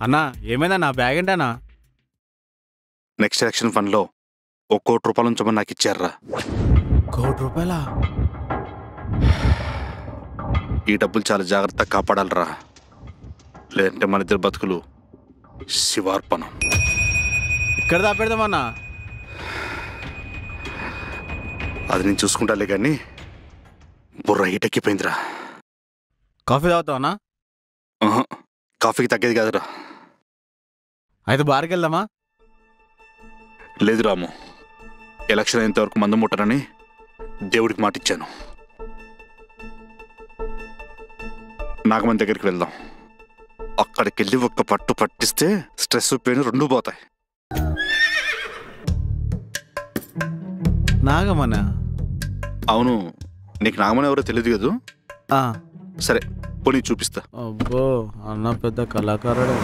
అన్నా ఏమైందా నా బ్యాగ్ ఏంటన్నా? నెక్స్ట్ ఎలక్షన్ ఫండ్లో ₹1,00,00,000 ఉంచమని నాకు ఇచ్చారా. ₹1,00,00,000? ఈ డబ్బులు చాలా జాగ్రత్తగా కాపాడాలరా, లేదంటే మన ఇద్దరు బతుకులు శివార్పణం. ఇక్కడ దాపెడదామన్నా. అది నేను చూసుకుంటాలే కానీ బుర్ర హీటెక్కిపోయిందిరా. కాఫీ తాగుతావన్నా? కాఫీకి తగ్గేది కాదురా. అయితే బార్కి వెళ్దామా? లేదు రాము, ఎలక్షన్ అయ్యేంతవరకు మందు ముట్టనని దేవుడికి మాటిచ్చాను. నాగమన్ దగ్గరికి వెళ్దాం. అక్కడికి వెళ్ళి ఒక్క పట్టు పట్టిస్తే స్ట్రెస్ పెయిన్ రెండూ పోతాయి. నాగమన? అవును, నీకు నాగమన్ ఎవరో తెలియదు కదా. సరే పోనీ చూపిస్తా. అబ్బో అన్న పెద్ద కళాకారుడు.